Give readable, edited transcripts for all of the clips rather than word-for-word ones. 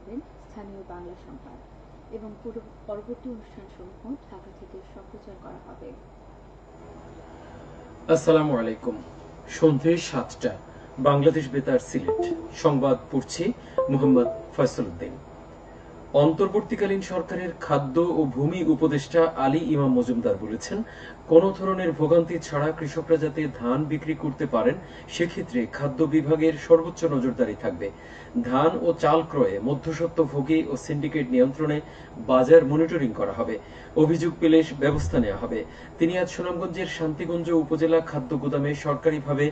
শুনবেন স্থানীয় বাংলা সংবাদ এবং পরবর্তী অনুষ্ঠানসমূহ ঢাকা থেকে সম্প্রচার করা হবে। আসসালামু আলাইকুম। সন্ধ্যে ৭টা, বাংলাদেশ বেতার সিলেট। সংবাদ পড়ছি মোহাম্মদ ফয়সল উদ্দিন। অন্তর্বর্তীকালীন সরকারের খাদ্য ও ভূমি উপদেষ্টা আলী ইমাম মজুমদার বলেছেন, কোনো ধরনের ভোগান্তি ছাড়া কৃষকরা যাতে ধান বিক্রি করতে পারেন সেক্ষেত্রে খাদ্য বিভাগের সর্বোচ্চ নজরদারি থাকবে। ধান ও চাল ক্রয়ে মধ্যস্বত্বভোগী ও সিন্ডিকেট নিয়ন্ত্রণে বাজার মনিটরিং করা হবে। অভিযোগ পেলে ব্যবস্থা নেওয়া হবে। তিনি আজ সুনামগঞ্জের শান্তিগঞ্জ উপজেলা খাদ্য গুদামে সরকারিভাবে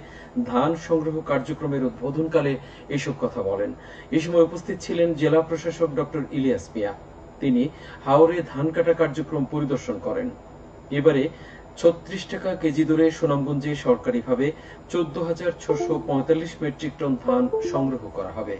ধান সংগ্রহ কার্যক্রমের উদ্বোধনকালে এসব কথা বলেন। এ সময় উপস্থিত ছিলেন জেলা প্রশাসক ডক্টর ইলিয়াস মিয়া। তিনি হাওরে ধান কাটা কার্যক্রম পরিদর্শন করেন। এবারে ৩৬ টাকা কেজি দরে সুনামগঞ্জে সরকারিভাবে ১৪,৬৪৫ মেট্রিক টন ধান সংগ্রহ করা হবে।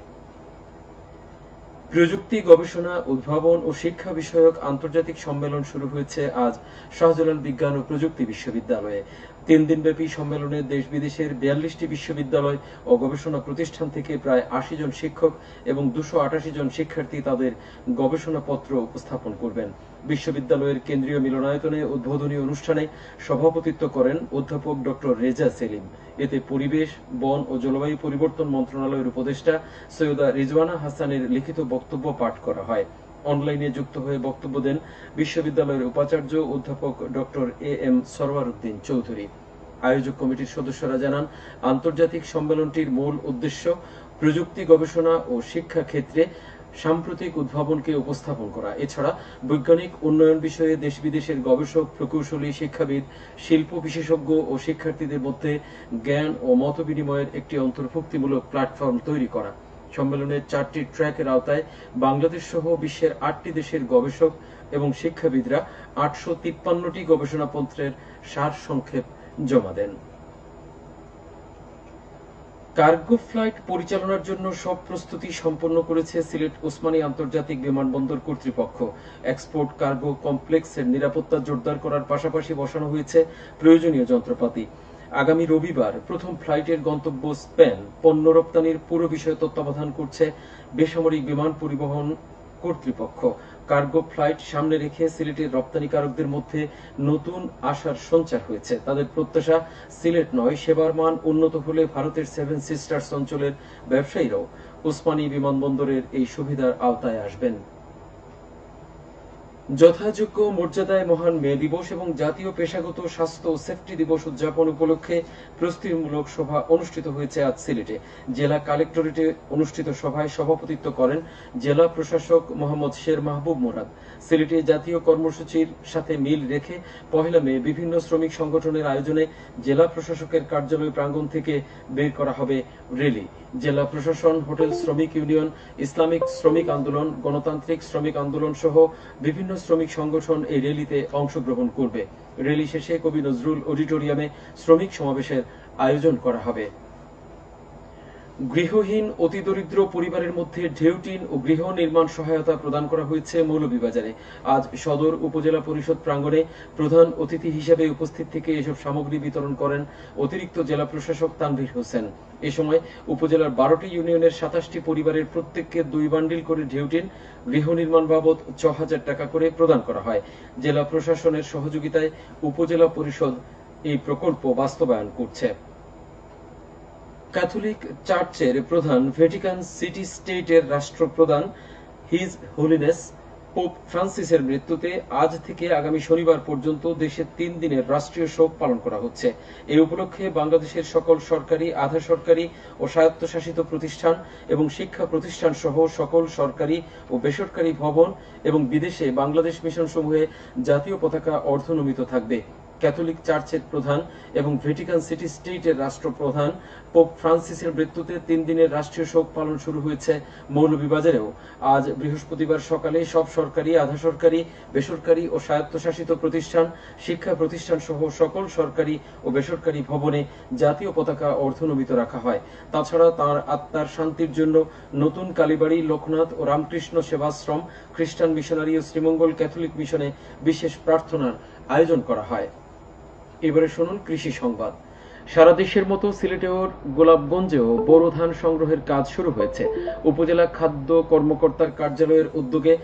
প্রযুক্তি, গবেষণা, উদ্ভাবন ও শিক্ষা বিষয়ক আন্তর্জাতিক সম্মেলন শুরু হয়েছে আজ শাহজালাল বিজ্ঞান ও প্রযুক্তি বিশ্ববিদ্যালয়ে। ৩ দিনব্যাপী সম্মেলনে দেশ বিদেশের ৪২টি বিশ্ববিদ্যালয় ও গবেষণা প্রতিষ্ঠান থেকে প্রায় ৮০ জন শিক্ষক এবং ২৮৮ জন শিক্ষার্থী তাদের গবেষণাপত্র উপস্থাপন করবেন। বিশ্ববিদ্যালয়ের কেন্দ্রীয় মিলনায়তনে উদ্বোধনী অনুষ্ঠানে সভাপতিত্ব করেন অধ্যাপক ডক্টর রেজা সেলিম। এতে পরিবেশ, বন ও জলবায়ু পরিবর্তন মন্ত্রণালয়ের উপদেষ্টা সৈয়দা রিজওয়ানা হাসানের লিখিত বক্তব্য পাঠ করা হয়। অনলাইনে যুক্ত হয়ে বক্তব্য দেন বিশ্ববিদ্যালয়ের উপাচার্য অধ্যাপক doctor A M Sarwar Uddin Chowdhury. আয়োজক কমিটির সদস্যরা জানান, আন্তর্জাতিক সম্মেলনটির মূল উদ্দেশ্য প্রযুক্তি, গবেষণা ও শিক্ষা ক্ষেত্রে সাম্প্রতিক উদ্ভাবনকে উপস্থাপন করা। এছাড়া বৈজ্ঞানিক উন্নয়ন বিষয়ে দেশ বিদেশের গবেষক, প্রকৌশলী, শিক্ষাবিদ, শিল্প বিশেষজ্ঞ ও শিক্ষার্থীদের মধ্যে জ্ঞান ও মত বিনিময়ের একটি অন্তর্ভুক্তিমূলক প্ল্যাটফর্ম তৈরি করা। সম্মেলনের 4টি ট্র্যাকের আওতায় বাংলাদেশ সহ বিশ্বের 8টি দেশের গবেষক এবং শিক্ষাবিদরা 853টি গবেষণাপত্রের সারসংক্ষেপ জমা দেন। কার্গো ফ্লাইট পরিচালনার জন্য সব প্রস্তুতি সম্পন্ন করেছে সিলেট ওসমানী আন্তর্জাতিক বিমানবন্দর কর্তৃপক্ষ। এক্সপোর্ট কার্গো কমপ্লেক্সের নিরাপত্তা জোরদার করার পাশাপাশি বসানো হয়েছে প্রয়োজনীয় যন্ত্রপাতি। আগামী রবিবার প্রথম ফ্লাইটের গন্তব্য স্পেন। পণ্য রপ্তানির পুরো বিষয় তত্ত্বাবধান করছে বেসামরিক বিমান পরিবহন কর্তৃপক্ষ। কার্গো ফ্লাইট সামনে রেখে সিলেটের রপ্তানিকারকদের মধ্যে নতুন আশার সঞ্চার হয়েছে। তাদের প্রত্যাশা, সিলেট নয়, সেবার মান উন্নত হলে ভারতের 7 সিস্টার্স অঞ্চলের ব্যবসায়ীরাও ওসমানী বিমানবন্দরের এই সুবিধার আওতায় আসবেন। যথাযোগ্য মর্যাদায় মহান মে দিবস এবং জাতীয় পেশাগত স্বাস্থ্য ও সেফটি দিবস উদযাপন উপলক্ষে প্রস্তুতিমূলক সভা অনুষ্ঠিত হয়েছে আজ সিলেটে। জেলা কালেক্টরেটে অনুষ্ঠিত সভায় সভাপতিত্ব করেন জেলা প্রশাসক মোহাম্মদ শের মাহবুব মুরাদ। সিলেটে জাতীয় কর্মসূচির সাথে মিল রেখে 1 মে বিভিন্ন শ্রমিক সংগঠনের আয়োজনে জেলা প্রশাসকের কার্যালয় প্রাঙ্গণ থেকে বের করা হবে র্যালি। জেলা প্রশাসন, হোটেল শ্রমিক ইউনিয়ন, ইসলামিক শ্রমিক আন্দোলন, গণতান্ত্রিক শ্রমিক আন্দোলন সহ বিভিন্ন শ্রমিক সংগঠন এই র্যালিতে অংশগ্রহণ করবে। র্যালি শেষে কবি নজরুল অডিটোরিয়ামে শ্রমিক সমাবেশের আয়োজন করা হবে। গৃহহীন অতিদরিদ্র পরিবারের মধ্যে ঢেউটিন ও গৃহ নির্মাণ সহায়তা প্রদান করা হয়েছে মৌলভীবাজারে। আজ সদর উপজেলা পরিষদ প্রাঙ্গণে প্রধান অতিথি হিসেবে উপস্থিত থেকে এসব সামগ্রী বিতরণ করেন অতিরিক্ত জেলা প্রশাসক তানভীর হোসেন। এ সময় উপজেলার 12টি ইউনিয়নের 27টি পরিবারের প্রত্যেককে 2 বান্ডিল করে ঢেউটিন, গৃহ নির্মাণ বাবদ 6,000 টাকা করে প্রদান করা হয়। জেলা প্রশাসনের সহযোগিতায় উপজেলা পরিষদ এই প্রকল্প বাস্তবায়ন করছে। ক্যাথলিক চার্চের প্রধান, ভ্যাটিকান সিটি স্টেটের রাষ্ট্রপ্রধান হিজ হোলিনেস পোপ ফ্রান্সিসের মৃত্যুতে আজ থেকে আগামী শনিবার পর্যন্ত দেশে 3 দিনের রাষ্ট্রীয় শোক পালন করা হচ্ছে। এই উপলক্ষে বাংলাদেশের সকল সরকারি, আধা সরকারি ও স্বায়ত্তশাসিত প্রতিষ্ঠান এবং শিক্ষা প্রতিষ্ঠান সহ সকল সরকারি ও বেসরকারি ভবন এবং বিদেশে বাংলাদেশ মিশন সমূহে জাতীয় পতাকা অর্ধনমিত থাকবে। ক্যাথলিক চার্চের প্রধান এবং ভ্যাটিকান সিটি স্টেটের রাষ্ট্রপ্রধান পোপ ফ্রান্সিসের মৃত্যুতে 3 দিনের রাষ্ট্রীয় শোক পালন শুরু হয়েছে মৌলভীবাজারেও। আজ বৃহস্পতিবার সকালে সব সরকারি, আধা সরকারি, বেসরকারি ও স্বায়ত্তশাসিত প্রতিষ্ঠান, শিক্ষা প্রতিষ্ঠান সহ সকল সরকারি ও বেসরকারি ভবনে জাতীয় পতাকা অর্ধনমিত রাখা হয়। তাছাড়া তাঁর আত্মার শান্তির জন্য নতুন কালীবাড়ি, লোকনাথ ও রামকৃষ্ণ সেবাশ্রম, খ্রিস্টান মিশনারি ও শ্রীমঙ্গল ক্যাথলিক মিশনে বিশেষ প্রার্থনার আয়োজন করা হয়। এবারে শুনুন কৃষি সংবাদ। সারা দেশের মতো সিলেটেও গোলাপগঞ্জেও বোরো ধান সংগ্রহের কাজ শুরু হয়েছে। উপজেলা খাদ্য কর্মকর্তার কার্যালয়ের উদ্যোগে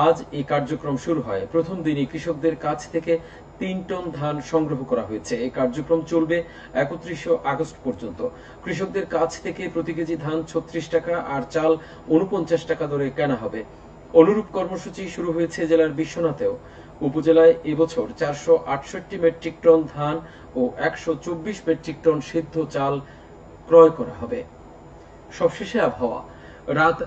আজ এই কার্যক্রম শুরু হয়। প্রথম দিনই কৃষকদের কাছ থেকে ৩ টন ধান সংগ্রহ করা হয়েছে। এই কার্যক্রম চলবে ৩১ আগস্ট পর্যন্ত। কৃষকদের কাছ থেকে প্রতি কেজি ধান ৩৬ টাকা আর চাল ৪৯ টাকা দরে কেনা হবে। অনুরূপ কর্মসূচি শুরু হয়েছে জেলার বিশ্বনাথেও। উপজেলায় এবছর ৪৬৮ মেট্রিক টন ধান ও ১২৪ মেট্রিক টন সিদ্ধ চাল ক্রয় করা হবে। সবশেষে আবহাওয়া। রাত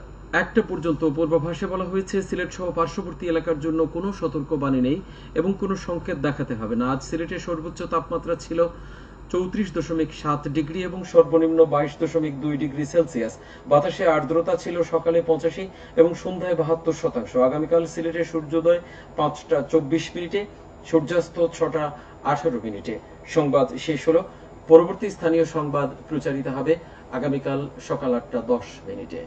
১টা পর্যন্ত পূর্বাভাসে বলা হয়েছে সিলেট সহ পার্শ্ববর্তী এলাকার জন্য কোনো সতর্কবাণী নেই এবং কোনো সংকেত দেখাতে হবে না। আজ সিলেটের সর্বোচ্চ তাপমাত্রা ছিল ৩৪.৭ ডিগ্রি এবং সর্বনিম্ন ২২.২ ডিগ্রি সেলসিয়াস। বাতাসে আর্দ্রতা ছিল সকালে ৮৫ এবং সন্ধ্যায় ৭২%। আগামীকাল সিলেটে সূর্যোদয় ৫টা ২৪ মিনিটে, সূর্যাস্ত ৬টা ১৮ মিনিটে। সংবাদ শেষ হলো। পরবর্তী স্থানীয় সংবাদ প্রচারিত হবে আগামীকাল সকাল ৮টা ১০ মিনিটে।